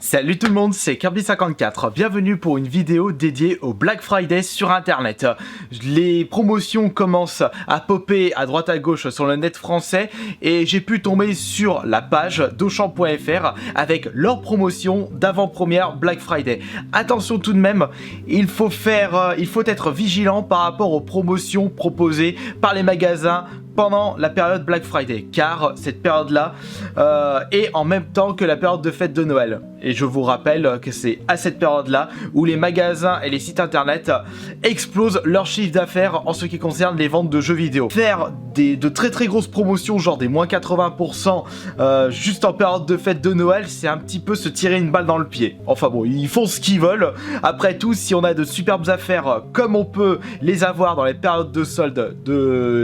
Salut tout le monde, c'est Kirby54, bienvenue pour une vidéo dédiée au Black Friday sur internet. Les promotions commencent à popper à droite à gauche sur le net français et j'ai pu tomber sur la page d'Auchan.fr avec leur promotion d'avant-première Black Friday. Attention tout de même, il faut être vigilant par rapport aux promotions proposées par les magasins pendant la période Black Friday, car cette période-là est en même temps que la période de fête de Noël. Et je vous rappelle que c'est à cette période-là où les magasins et les sites internet explosent leur chiffre d'affaires en ce qui concerne les ventes de jeux vidéo. Faire de très grosses promotions, genre des moins 80% juste en période de fête de Noël, c'est un petit peu se tirer une balle dans le pied. Enfin bon, ils font ce qu'ils veulent. Après tout, si on a de superbes affaires comme on peut les avoir dans les périodes de soldes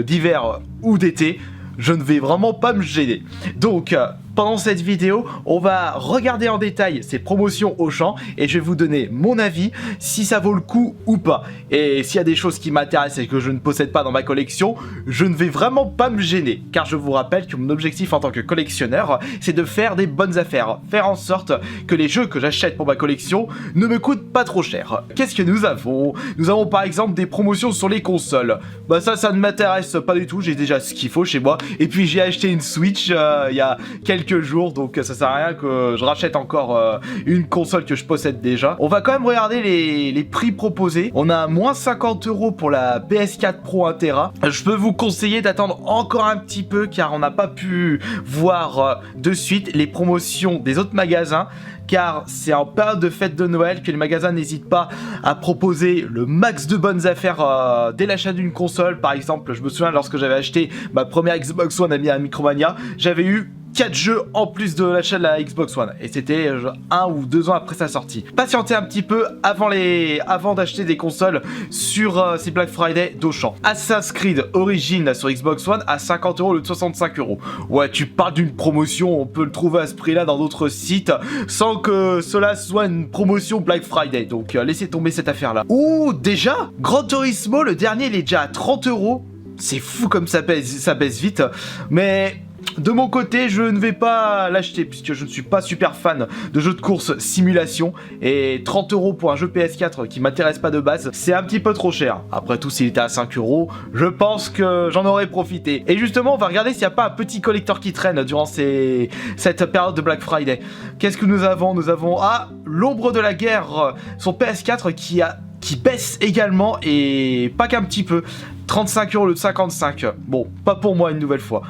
d'hiver ou d'été, je ne vais vraiment pas me gêner. Donc, pendant cette vidéo, on va regarder en détail ces promotions Auchan et je vais vous donner mon avis, si ça vaut le coup ou pas. Et s'il y a des choses qui m'intéressent et que je ne possède pas dans ma collection, je ne vais vraiment pas me gêner. Car je vous rappelle que mon objectif en tant que collectionneur, c'est de faire des bonnes affaires. Faire en sorte que les jeux que j'achète pour ma collection ne me coûtent pas trop cher. Qu'est-ce que nous avons? Nous avons par exemple des promotions sur les consoles. Bah ça ne m'intéresse pas du tout, j'ai déjà ce qu'il faut chez moi. Et puis j'ai acheté une Switch il y a quelques jours, donc ça sert à rien que je rachète encore une console que je possède déjà. On va quand même regarder les prix proposés. On a moins 50 € pour la PS4 Pro 1 Tera. Je peux vous conseiller d'attendre encore un petit peu car on n'a pas pu voir de suite les promotions des autres magasins, car c'est en période de fête de Noël que les magasins n'hésitent pas à proposer le max de bonnes affaires dès l'achat d'une console. Par exemple, je me souviens lorsque j'avais acheté ma première Xbox One à Micromania, j'avais eu 4 jeux en plus de l'achat de la Xbox One et c'était 1 ou 2 ans après sa sortie. Patientez un petit peu avant d'acheter des consoles sur ces Black Friday d'Auchan. Assassin's Creed Origins sur Xbox One à 50 € au lieu de 65 €. Ouais, tu parles d'une promotion, on peut le trouver à ce prix-là dans d'autres sites sans que cela soit une promotion Black Friday. Donc laissez tomber cette affaire-là. Ouh, déjà Gran Turismo, le dernier, il est déjà à 30 €. C'est fou comme ça baisse vite, mais de mon côté, je ne vais pas l'acheter puisque je ne suis pas super fan de jeux de course simulation et 30 € pour un jeu PS4 qui m'intéresse pas de base, c'est un petit peu trop cher. Après tout, s'il était à 5 €, je pense que j'en aurais profité. Et justement, on va regarder s'il n'y a pas un petit collector qui traîne durant cette période de Black Friday. Qu'est-ce que nous avons? Nous avons l'ombre de la guerre sur PS4 qui baisse également et pas qu'un petit peu. 35 € au lieu de 55. Bon, pas pour moi une nouvelle fois.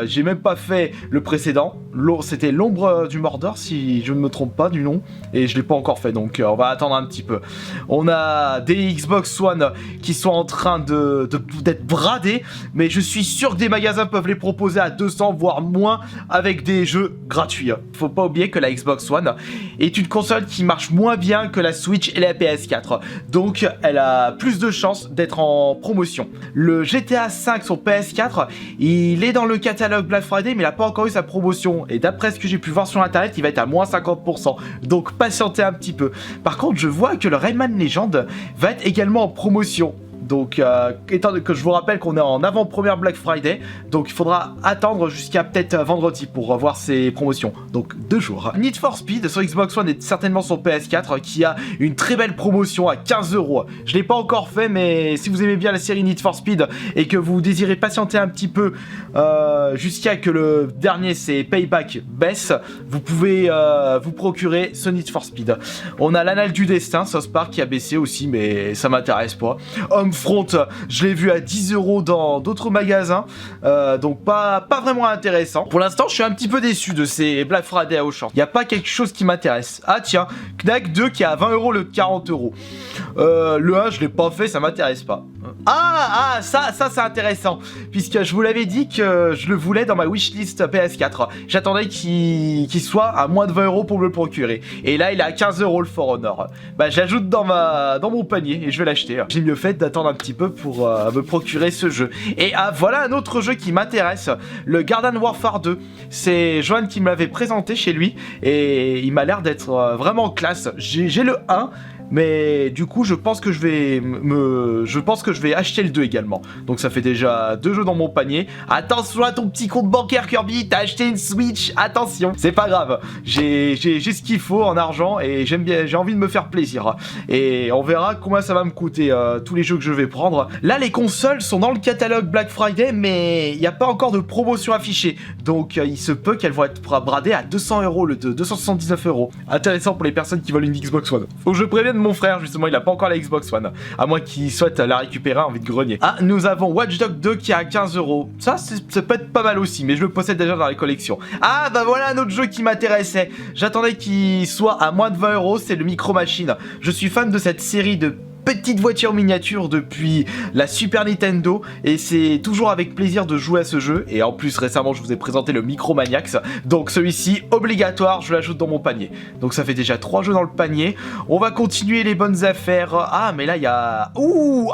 J'ai même pas fait le précédent. C'était l'ombre du Mordor, si je ne me trompe pas du nom. Et je l'ai pas encore fait, donc on va attendre un petit peu. On a des Xbox One qui sont en train d'être bradés. Mais je suis sûr que des magasins peuvent les proposer à 200, voire moins, avec des jeux gratuits. Faut pas oublier que la Xbox One est une console qui marche moins bien que la Switch et la PS4. Donc, elle a plus de chances d'être en promotion. Le GTA 5 sur PS4, il est dans le catalogue Black Friday, mais il n'a pas encore eu sa promotion. Et d'après ce que j'ai pu voir sur internet, il va être à moins 50%. Donc patientez un petit peu. Par contre, je vois que le Rayman Legend va être également en promotion. Donc, étant donné que je vous rappelle qu'on est en avant-première Black Friday, donc il faudra attendre jusqu'à peut-être vendredi pour voir ces promotions. Donc 2 jours. Need for Speed sur Xbox One et certainement sur PS4 qui a une très belle promotion à 15 €. Je l'ai pas encore fait, mais si vous aimez bien la série Need for Speed et que vous désirez patienter un petit peu jusqu'à que le dernier, c'est Payback, baisse, vous pouvez vous procurer ce Need for Speed. On a l'Anal du Destin, South Park qui a baissé aussi, mais ça m'intéresse pas. Front, je l'ai vu à 10 € dans d'autres magasins, donc pas vraiment intéressant. Pour l'instant, je suis un petit peu déçu de ces Black Friday à Auchan. Il n'y a pas quelque chose qui m'intéresse. Ah tiens, Knack 2 qui est à 20 € le 40 €. Le 1, je l'ai pas fait, ça m'intéresse pas. Ça c'est intéressant, puisque je vous l'avais dit que je le voulais dans ma wishlist PS4. J'attendais qu'il soit à moins de 20 € pour me le procurer. Et là, il est à 15 € le For Honor. Bah, j'ajoute dans mon panier et je vais l'acheter. J'ai mieux fait d'attendre un petit peu pour me procurer ce jeu. Et voilà un autre jeu qui m'intéresse, le Garden Warfare 2. C'est Johan qui me l'avait présenté chez lui et il m'a l'air d'être vraiment classe. J'ai le 1, Mais du coup, je pense que je vais acheter le 2 également. Donc ça fait déjà 2 jeux dans mon panier. Attention à ton petit compte bancaire, Kirby, t'as acheté une Switch, attention. C'est pas grave, j'ai ce qu'il faut en argent et j'ai envie de me faire plaisir. Et on verra combien ça va me coûter tous les jeux que je vais prendre. Là, les consoles sont dans le catalogue Black Friday, mais il n'y a pas encore de promotion affichée. Donc il se peut qu'elles vont être bradées à 200 € le 279 €. Intéressant pour les personnes qui veulent une Xbox One. Faut que je prévienne mon frère, justement, il a pas encore la Xbox One. À moins qu'il souhaite la récupérer, envie de grenier. Ah, nous avons Watch Dogs 2 qui est à 15 €. Ça peut être pas mal aussi, mais je le possède déjà dans les collections. Ah, bah voilà un autre jeu qui m'intéressait. J'attendais qu'il soit à moins de 20 €, c'est le Micro Machine. Je suis fan de cette série de petite voiture miniature depuis la Super Nintendo et c'est toujours avec plaisir de jouer à ce jeu. Et en plus récemment je vous ai présenté le Micromaniacs, donc celui-ci obligatoire, je l'ajoute dans mon panier. Donc ça fait déjà 3 jeux dans le panier. On va continuer les bonnes affaires. Ah mais là il y a... Ouh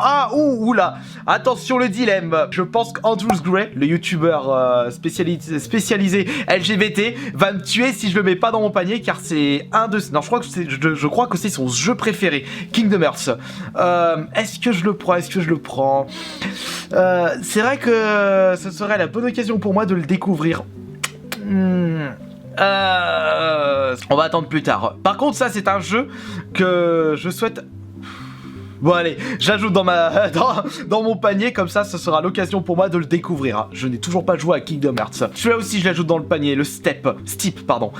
là, attention le dilemme. Je pense qu'Andrews Gray, le youtubeur spécialisé LGBT, va me tuer si je le mets pas dans mon panier, car c'est un de... Non, je crois que c'est son jeu préféré, Kingdom Hearts. Est-ce que je le prends? C'est vrai que ce serait la bonne occasion pour moi de le découvrir. On va attendre plus tard. Par contre, ça c'est un jeu que je souhaite... Bon allez, j'ajoute dans mon panier, comme ça ce sera l'occasion pour moi de le découvrir. Je n'ai toujours pas joué à Kingdom Hearts. Celui-là aussi je l'ajoute dans le panier, le Steep, pardon.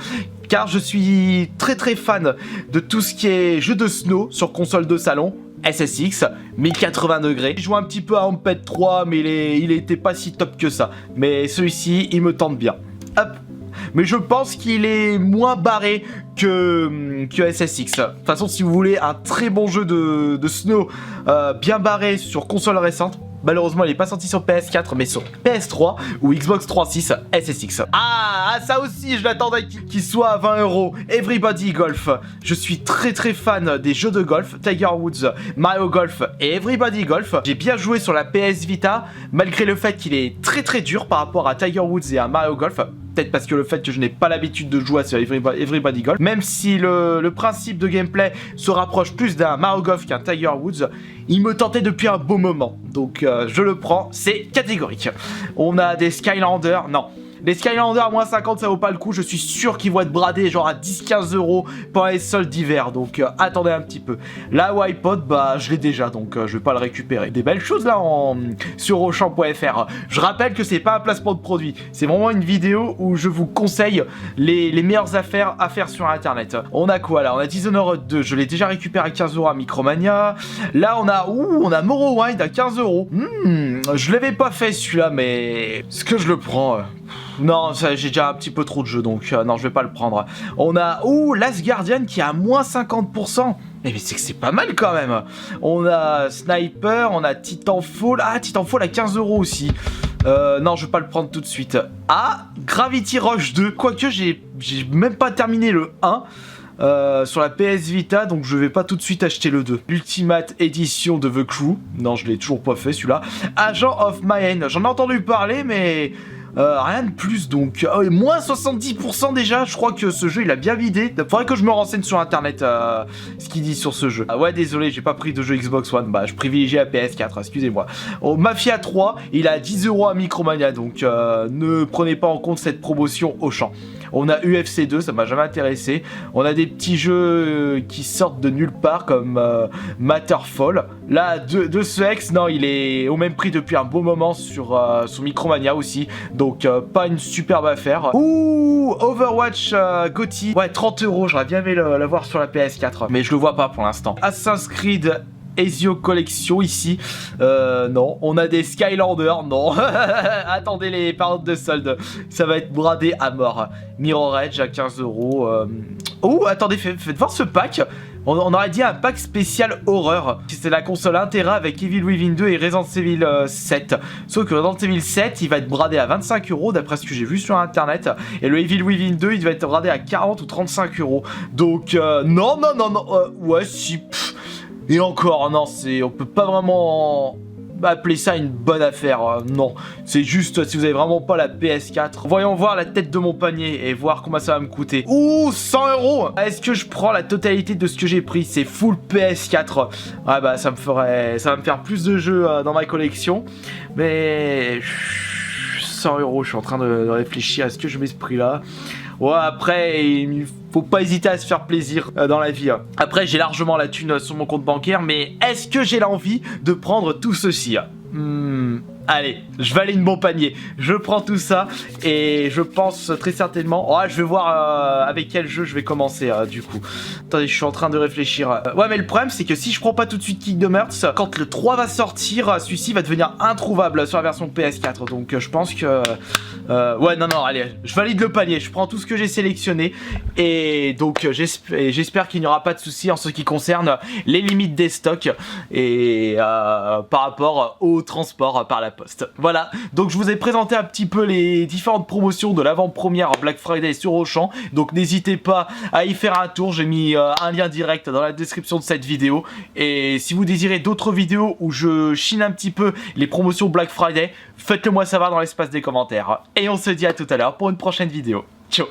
Car je suis très fan de tout ce qui est jeu de snow sur console de salon. SSX, 1080 degrés. J'ai joué un petit peu à Amped 3, mais il était pas si top que ça. Mais celui-ci, il me tente bien. Hop. Mais je pense qu'il est moins barré que SSX. De toute façon, si vous voulez un très bon jeu de snow bien barré sur console récente, malheureusement, il n'est pas sorti sur PS4, mais sur PS3 ou Xbox 360 SSX. Ah, ça aussi, je l'attendais qu'il soit à 20 €. Everybody Golf. Je suis très fan des jeux de golf, Tiger Woods, Mario Golf et Everybody Golf. J'ai bien joué sur la PS Vita, malgré le fait qu'il est très dur par rapport à Tiger Woods et à Mario Golf. Peut-être parce que le fait que je n'ai pas l'habitude de jouer sur Everybody Golf. Même si le principe de gameplay se rapproche plus d'un Mario Golf qu'un Tiger Woods, il me tentait depuis un beau moment. Donc je le prends, c'est catégorique. On a des Skylanders, non. Les Skylanders à moins 50 ça vaut pas le coup, je suis sûr qu'ils vont être bradés genre à 10-15 € pendant les soldes d'hiver, donc attendez un petit peu. La Wipeout, bah je l'ai déjà, donc je vais pas le récupérer. Des belles choses là sur Auchan.fr. Je rappelle que c'est pas un placement de produit, c'est vraiment une vidéo où je vous conseille les meilleures affaires à faire sur internet. On a quoi là? On a Dishonored 2, je l'ai déjà récupéré à 15 € à Micromania. Là on a Morrowind à 15 €. Je l'avais pas fait celui-là, mais est-ce que je le prends? Non, j'ai déjà un petit peu trop de jeux, donc non, je vais pas le prendre. On a, Last Guardian qui est à moins 50%. Mais c'est que c'est pas mal quand même. On a Sniper, on a Titanfall. Ah, Titanfall à 15 € aussi. Non, je vais pas le prendre tout de suite. Ah, Gravity Rush 2. Quoique, j'ai même pas terminé le 1. Sur la PS Vita, donc je vais pas tout de suite acheter le 2. L'Ultimate Edition de The Crew. Non, je l'ai toujours pas fait celui-là. Agent of Mayhem. J'en ai entendu parler, mais... rien de plus, donc moins 70% déjà. Je crois que ce jeu il a bien vidé. Faudrait que je me renseigne sur internet ce qu'il dit sur ce jeu. Ah ouais, désolé, j'ai pas pris de jeu Xbox One. Bah je privilégie la PS4, excusez-moi. Mafia 3, il est à 10 € à Micromania, donc ne prenez pas en compte cette promotion au champ. On a UFC 2, ça m'a jamais intéressé. On a des petits jeux qui sortent de nulle part comme Matterfall. Là, de ce ex, non, il est au même prix depuis un beau moment sur Micromania aussi. Donc pas une superbe affaire. Overwatch GOTY. Ouais, 30 €, j'aurais bien aimé l'avoir sur la PS4. Mais je le vois pas pour l'instant. Assassin's Creed Ezio Collection ici, non. On a des Skylanders, non. Attendez les périodes de solde, ça va être bradé à mort. Mirror Edge à 15 €. Attendez, faites voir ce pack. On aurait dit un pack spécial horreur. C'est la console 1 Tera avec Evil Within 2 et Resident Evil 7. Sauf que Resident Evil 7, il va être bradé à 25 € d'après ce que j'ai vu sur internet. Et le Evil Within 2, il va être bradé à 40 ou 35 €. Donc, non. Ouais, si. Et encore, non, on peut pas vraiment appeler ça une bonne affaire. Non, c'est juste si vous avez vraiment pas la PS4. Voyons voir la tête de mon panier et voir combien ça va me coûter. Ouh, 100 euros. Est-ce que je prends la totalité de ce que j'ai pris? C'est full PS4. Ah bah ça va me faire plus de jeux dans ma collection. Mais 100 euros, je suis en train de réfléchir. Est-ce que je mets ce prix-là? Ouais, après, il faut pas hésiter à se faire plaisir dans la vie. Après, j'ai largement la thune sur mon compte bancaire, mais est-ce que j'ai l'envie de prendre tout ceci? Allez, je valide mon panier. Je prends tout ça et je pense très certainement... je vais voir avec quel jeu je vais commencer du coup. Attendez, je suis en train de réfléchir. Ouais, mais le problème c'est que si je prends pas tout de suite Kingdom Hearts, quand le 3 va sortir, celui-ci va devenir introuvable sur la version PS4. Donc je pense que... ouais, non, allez, je valide le panier. Je prends tout ce que j'ai sélectionné et donc j'espère qu'il n'y aura pas de soucis en ce qui concerne les limites des stocks et par rapport au transport par la poste. Voilà, donc je vous ai présenté un petit peu les différentes promotions de l'avant-première Black Friday sur Auchan, donc n'hésitez pas à y faire un tour, j'ai mis un lien direct dans la description de cette vidéo, et si vous désirez d'autres vidéos où je chine un petit peu les promotions Black Friday, faites-le moi savoir dans l'espace des commentaires, et on se dit à tout à l'heure pour une prochaine vidéo. Ciao.